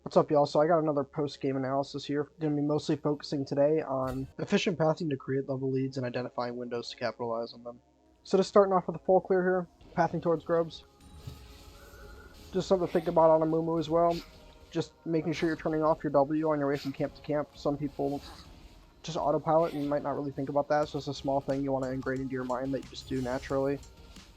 What's up, y'all? So I got another post-game analysis here. Going to be mostly focusing today on efficient pathing to create level leads and identifying windows to capitalize on them. So just starting off with a full clear here, pathing towards grubs. Just something to think about on Amumu as well. Just making sure you're turning off your W on your way from camp to camp. Some people just autopilot and might not really think about that. It's just a small thing you want to ingrain into your mind that you just do naturally.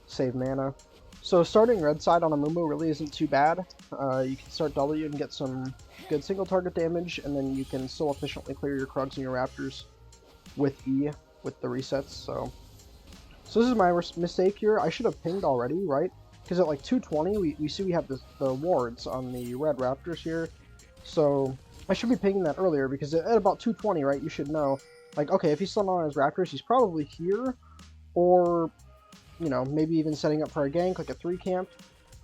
Save mana. So starting red side on Amumu really isn't too bad. You can start W and get some good single target damage, and then you can still efficiently clear your Krugs and your Raptors with E, with the resets. So this is my mistake here. I should have pinged already, right? Because at like 220, we see we have the wards on the red Raptors here. So I should be pinging that earlier, because at about 220, right, you should know, like, okay, if he's still not on his Raptors, he's probably here, or you know, maybe even setting up for a gank, like a 3 camp.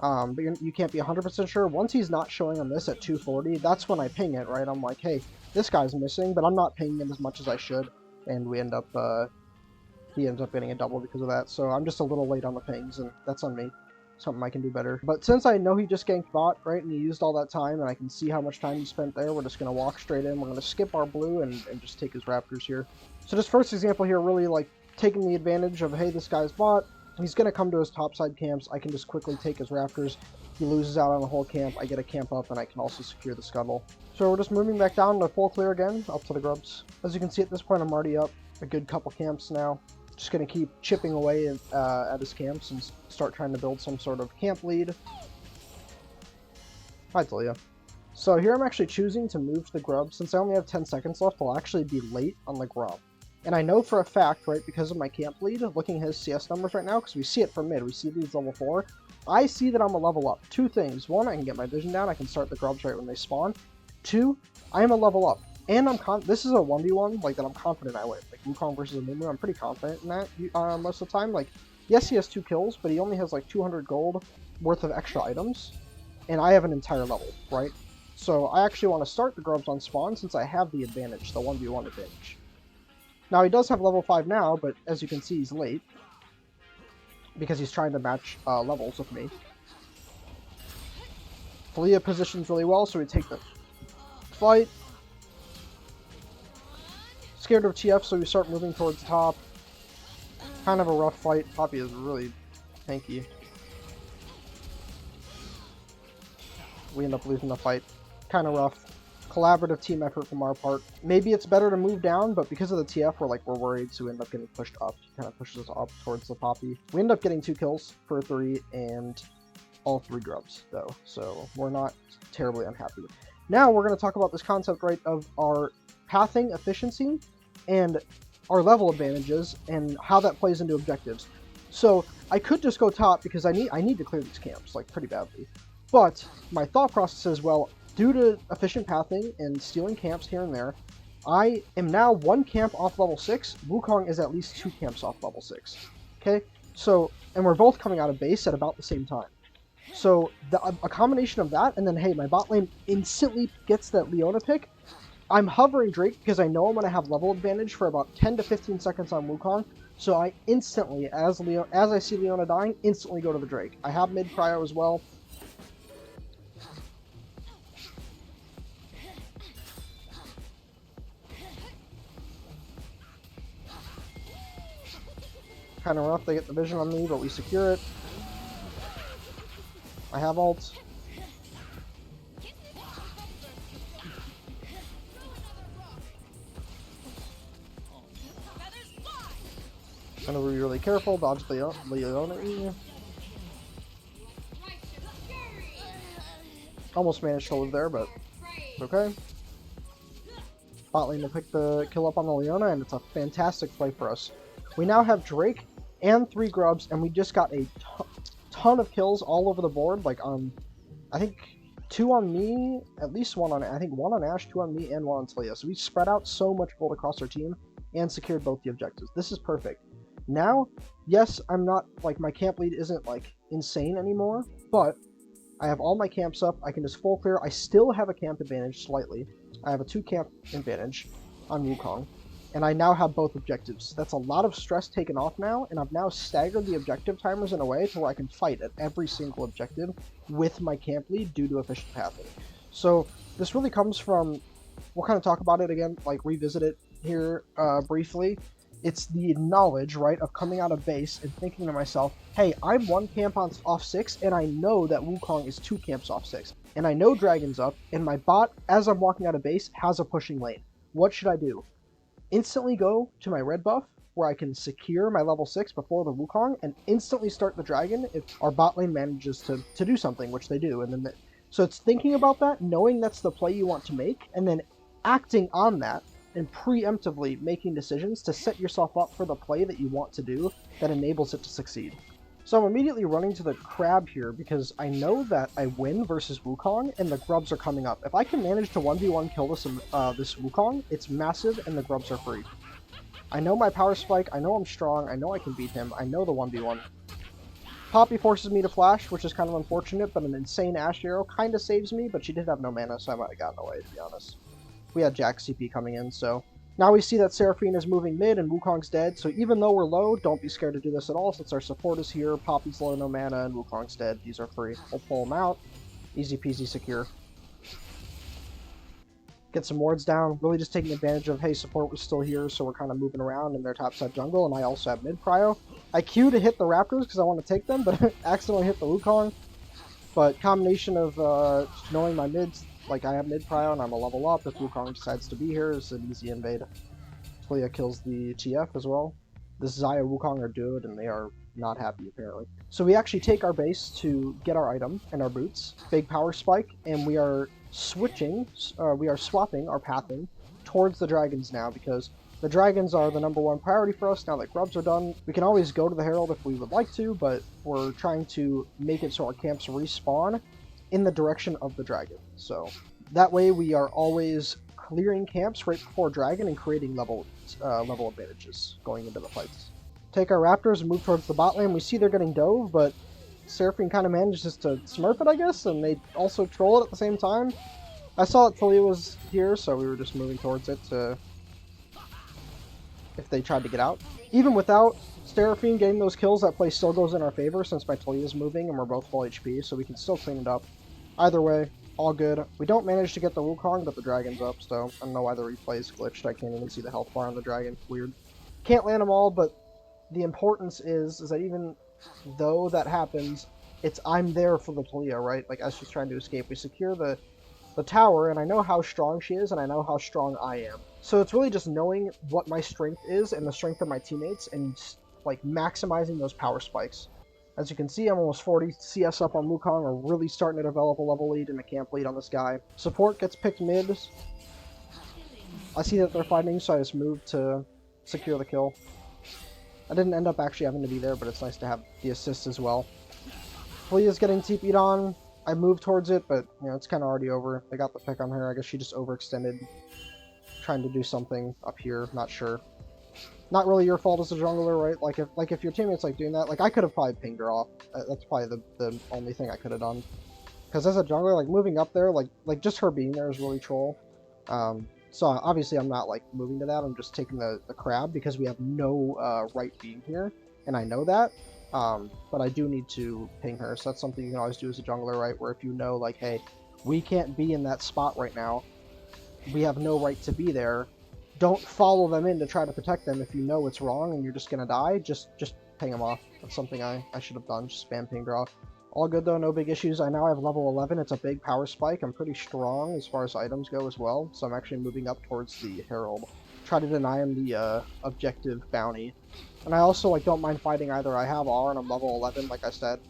But you can't be 100% sure. Once he's not showing on this at 240, that's when I ping it, right? I'm like, hey, this guy's missing, but I'm not pinging him as much as I should, and we end up, he ends up getting a double because of that. So I'm just a little late on the pings, and that's on me. Something I can do better. But since I know he just ganked bot, right, and he used all that time, and I can see how much time he spent there, we're just going to walk straight in. We're going to skip our blue and just take his Raptors here. So this first example here, really, like, taking the advantage of, hey, this guy's bot. He's going to come to his topside camps. I can just quickly take his Raptors. He loses out on the whole camp. I get a camp up, and I can also secure the scuttle. So we're just moving back down to full clear again, up to the grubs. As you can see at this point, I'm already up a good couple camps now. Just going to keep chipping away at his camps and start trying to build some sort of camp lead. Hi, Talia. So here I'm actually choosing to move to the grub. Since I only have 10 seconds left, I'll actually be late on the grub. And I know for a fact, right, because of my camp lead, looking at his CS numbers right now, because we see it from mid, we see these level 4, I see that I'm a level up. Two things. One, I can get my vision down, I can start the grubs right when they spawn. Two, I am a level up. And this is a 1v1, like, that I'm confident I win. Like, Wukong versus Amumu, I'm pretty confident in that most of the time. Like, yes, he has 2 kills, but he only has, like, 200 gold worth of extra items. And I have an entire level, right? So I actually want to start the grubs on spawn since I have the advantage, the 1v1 advantage. Now, he does have level 5 now, but as you can see, he's late. Because he's trying to match levels with me. Talia positions really well, so we take the fight. Scared of TF, so we start moving towards the top. Kind of a rough fight. Poppy is really tanky. We end up losing the fight. Kind of rough. Collaborative team effort from our part. Maybe it's better to move down, but because of the TF, we're worried, so we end up getting pushed up. He kind of pushes us up towards the Poppy. We end up getting 2 kills for 3, and all 3 grubs, though, so we're not terribly unhappy. Now we're going to talk about this concept, right, of our pathing efficiency and our level advantages and how that plays into objectives. So I could just go top because I need to clear these camps, like, pretty badly. But my thought process is, well, due to efficient pathing and stealing camps here and there, I am now 1 camp off level 6. Wukong is at least 2 camps off level 6. Okay? So, and we're both coming out of base at about the same time. So, a combination of that, and then, hey, my bot lane instantly gets that Leona pick. I'm hovering Drake because I know I'm going to have level advantage for about 10 to 15 seconds on Wukong. So I instantly, as I see Leona dying, instantly go to the Drake. I have mid prio as well. Kind of rough, they get the vision on me, but we secure it. I have ult. Gonna be really careful, dodge the Leona E. Almost managed to live there, but it's okay. Bot lane will pick the kill up on the Leona, and it's a fantastic fight for us. We now have Drake and 3 grubs, and we just got a ton of kills all over the board. Like, I think 2 on me, at least 1 on, I think 1 on Ashe, 2 on me, and 1 on Talia. So we spread out so much gold across our team and secured both the objectives. This is perfect. Now, yes, I'm not, like, my camp lead isn't, like, insane anymore, but I have all my camps up. I can just full clear. I still have a camp advantage slightly. I have a 2 camp advantage on Wukong. And I now have both objectives. That's a lot of stress taken off now, and I've now staggered the objective timers in a way to where I can fight at every single objective with my camp lead due to efficient pathing. So This really comes from, we'll kind of talk about it again, like revisit it here briefly. It's the knowledge, right, of coming out of base and thinking to myself, hey, I'm 1 camp on off 6, and I know that Wukong is 2 camps off 6. And I know Dragon's up, and my bot, as I'm walking out of base, has a pushing lane. What should I do? Instantly go to my red buff, where I can secure my level 6 before the Wukong, and instantly start the Dragon if our bot lane manages to do something, which they do. And then so it's thinking about that, knowing that's the play you want to make, and then acting on that, and preemptively making decisions to set yourself up for the play that you want to do that enables it to succeed. So I'm immediately running to the crab here because I know that I win versus Wukong and the grubs are coming up. If I can manage to 1v1 kill this Wukong, it's massive and the grubs are free. I know my power spike, I know I'm strong, I know I can beat him, I know the 1v1. Poppy forces me to flash, which is kind of unfortunate, but an insane Ash Arrow kind of saves me, but she did have no mana, so I might have gotten away, to be honest. We had Jack CP coming in, so now we see that Seraphine is moving mid and Wukong's dead, so even though we're low, don't be scared to do this at all since our support is here, Poppy's low, no mana, and Wukong's dead. These are free. We'll pull them out. Easy peasy secure. Get some wards down, really just taking advantage of, hey, support was still here, so we're kind of moving around in their topside jungle, and I also have mid prio. I Q to hit the Raptors because I want to take them, but accidentally hit the Wukong. But combination of knowing my mids, like I have mid prio and I'm a level up, if Wukong decides to be here, it's an easy invade. Talia kills the TF as well. This Xayah Wukong are good and they are not happy apparently. So we actually take our base to get our item and our boots, big power spike, and we are switching, we are swapping our pathing towards the dragons now because the dragons are the #1 priority for us now that grubs are done. We can always go to the Herald if we would like to, but we're trying to make it so our camps respawn in the direction of the dragon. So that way we are always clearing camps right before dragon and creating level advantages going into the fights. Take our raptors and move towards the bot lane. We see they're getting dove, but Seraphine kind of manages to smurf it, I guess, and they also troll it at the same time. I saw that Talia was here, so we were just moving towards it to if they tried to get out. Even without Seraphine getting those kills, that play still goes in our favor since my Talia is moving and we're both full HP, so we can still clean it up. Either way, all good. We don't manage to get the Wukong, but the dragon's up, so I don't know why the replay is glitched. I can't even see the health bar on the dragon. Weird. Can't land them all, but the importance is that even though that happens, I'm there for the Talia, right? Like, as she's trying to escape, we secure the tower, and I know how strong she is, and I know how strong I am. So it's really just knowing what my strength is and the strength of my teammates, and like maximizing those power spikes. As you can see, I'm almost 40 CS up on Wukong. We're really starting to develop a level lead and a camp lead on this guy. Support gets picked mid. I see that they're fighting, so I just moved to secure the kill. I didn't end up actually having to be there, but it's nice to have the assist as well. Talia's getting TP'd on. I moved towards it, but you know it's kind of already over. They got the pick on her. I guess she just overextended, trying to do something up here. Not sure. Not really your fault as a jungler, right? Like if your teammates like doing that, like I could have probably pinged her off. That's probably the only thing I could have done. Because as a jungler, like moving up there, like just her being there is really troll. So obviously I'm not like moving to that. I'm just taking the crab because we have no right being here, and I know that. But I do need to ping her, so that's something you can always do as a jungler, right? Where if you know, like, hey, we can't be in that spot right now, we have no right to be there, don't follow them in to try to protect them if you know it's wrong and you're just gonna die, just ping them off. That's something I should have done, just spam ping her off. All good though, no big issues. I now have level 11, it's a big power spike, I'm pretty strong as far as items go as well, so I'm actually moving up towards the Herald. Try to deny him the objective bounty. And I also like don't mind fighting either. I have R and I'm level 11, like I said.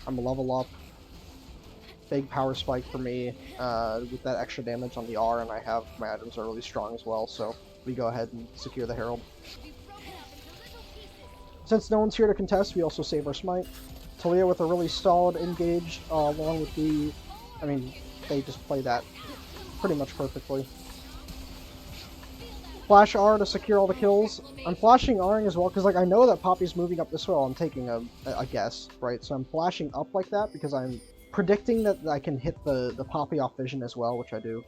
I'm a level up. Big power spike for me with that extra damage on the R, and I have my items are really strong as well, so we go ahead and secure the Herald. Since no one's here to contest, we also save our smite. Talia with a really solid engage, along with the... I mean, they just play that pretty much perfectly. Flash R to secure all the kills. I'm flashing R'ing as well, because like I know that Poppy's moving up this way while I'm taking a guess, right? So I'm flashing up like that, because I'm predicting that I can hit the Poppy off vision as well, which I do.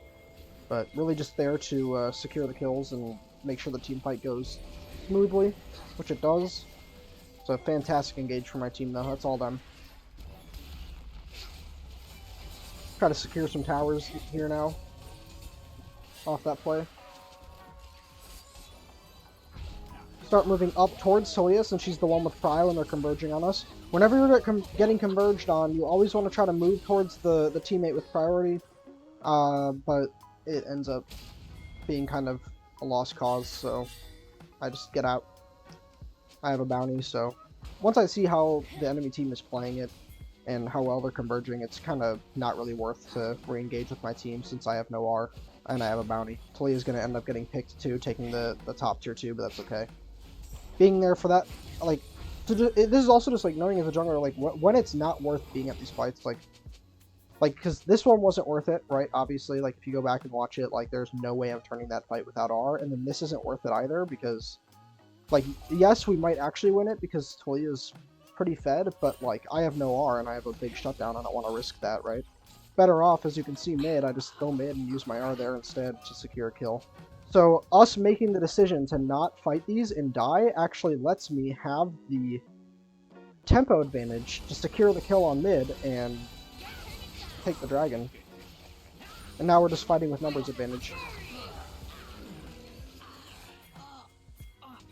But really just there to secure the kills and make sure the team fight goes smoothly, which it does. It's a fantastic engage for my team though, that's all them. Try to secure some towers here now. off that play. Start moving up towards Talia since she's the one with prio and they're converging on us. Whenever you're getting converged on, you always want to try to move towards the teammate with priority, but it ends up being kind of a lost cause, so I just get out. I have a bounty, so once I see how the enemy team is playing it and how well they're converging, it's kind of not really worth to re-engage with my team since I have no R and I have a bounty. Talia's going to end up getting picked too, taking the top tier 2, but that's okay. Being there for that, like, this is also just like knowing as a jungler, like when it's not worth being at these fights, like because this one wasn't worth it, right? Obviously, like if you go back and watch it, like there's no way I'm turning that fight without R, and then this isn't worth it either because, like, yes, we might actually win it because Talia's pretty fed, but like I have no R and I have a big shutdown. I don't want to risk that, right? Better off, as you can see, mid. I just go mid and use my R there instead to secure a kill. So us making the decision to not fight these and die actually lets me have the tempo advantage to secure the kill on mid and take the dragon. And now we're just fighting with numbers advantage.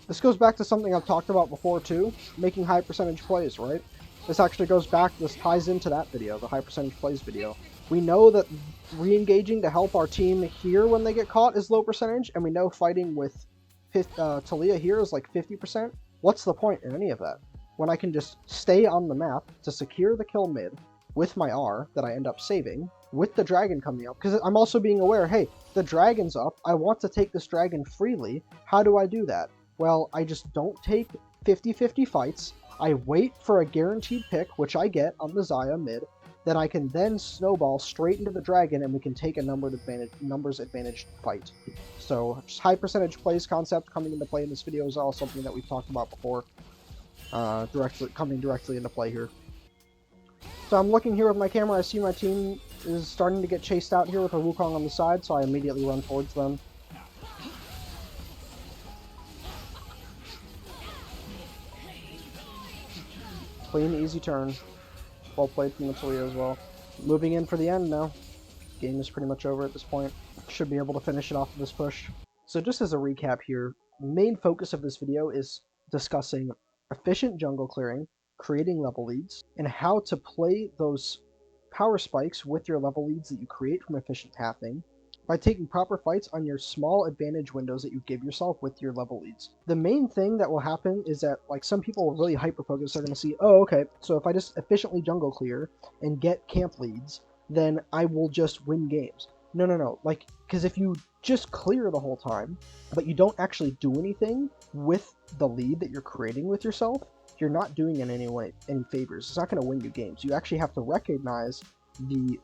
This goes back to something I've talked about before too, making high percentage plays, right? This actually goes back, this ties into that video, the high percentage plays video. We know that re-engaging to help our team here when they get caught is low percentage, and we know fighting with Talia here is like 50%. What's the point in any of that? When I can just stay on the map to secure the kill mid with my R that I end up saving, with the dragon coming up, because I'm also being aware, hey, the dragon's up, I want to take this dragon freely, how do I do that? Well, I just don't take 50-50 fights, I wait for a guaranteed pick, which I get on the Xayah mid, then I can then snowball straight into the dragon and we can take a numbers advantage fight. So just high percentage plays concept coming into play in this video is all something that we've talked about before, coming directly into play here. So I'm looking here with my camera, I see my team is starting to get chased out here with a Wukong on the side, so I immediately run towards them. Clean, easy turn. Well played from Natalia as well. Moving in for the end now. Game is pretty much over at this point. Should be able to finish it off with this push. So just as a recap here, the main focus of this video is discussing efficient jungle clearing, creating level leads, and how to play those power spikes with your level leads that you create from efficient pathing by taking proper fights on your small advantage windows that you give yourself with your level leads. The main thing that will happen is that, like, some people really hyper-focus are going to see, oh, okay, so if I just efficiently jungle clear and get camp leads, then I will just win games. No, like, because if you just clear the whole time, but you don't actually do anything with the lead that you're creating with yourself, you're not doing it any favors. It's not going to win you games. You actually have to recognize the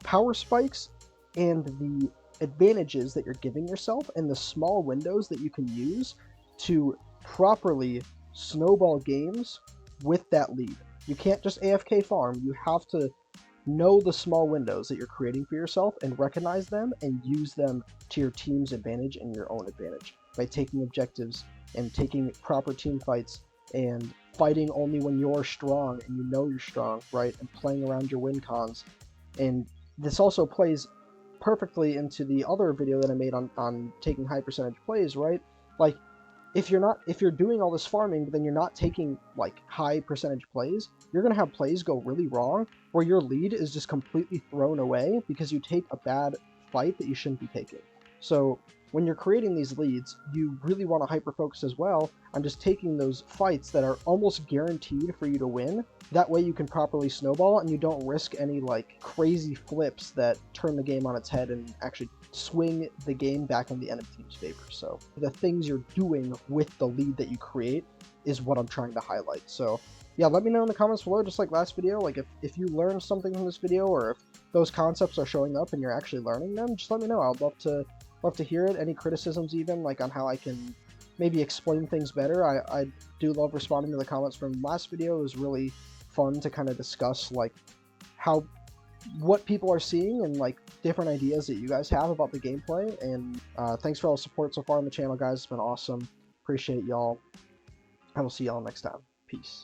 power spikes and the advantages that you're giving yourself and the small windows that you can use to properly snowball games with that lead. You can't just AFK farm. You have to know the small windows that you're creating for yourself and recognize them and use them to your team's advantage and your own advantage by taking objectives and taking proper team fights and fighting only when you're strong and you know you're strong, right? And playing around your win cons. And this also plays perfectly into the other video that I made on taking high percentage plays, right? Like, if you're doing all this farming, but then you're not taking, like, high percentage plays, you're going to have plays go really wrong, where your lead is just completely thrown away because you take a bad fight that you shouldn't be taking. So when you're creating these leads, you really want to hyper-focus as well on just taking those fights that are almost guaranteed for you to win. That way you can properly snowball and you don't risk any, like, crazy flips that turn the game on its head and actually swing the game back in the enemy team's favor. So the things you're doing with the lead that you create is what I'm trying to highlight. So yeah, let me know in the comments below, just like last video, like if you learned something from this video, or if those concepts are showing up and you're actually learning them, just let me know. I'd love to hear it. Any criticisms even, like, on how I can maybe explain things better. I do love responding to the comments from last video. It was really fun to kind of discuss, like, what people are seeing and, like, different ideas that you guys have about the gameplay. And thanks for all the support so far on the channel, guys. It's been awesome. Appreciate y'all. I will see y'all next time. Peace.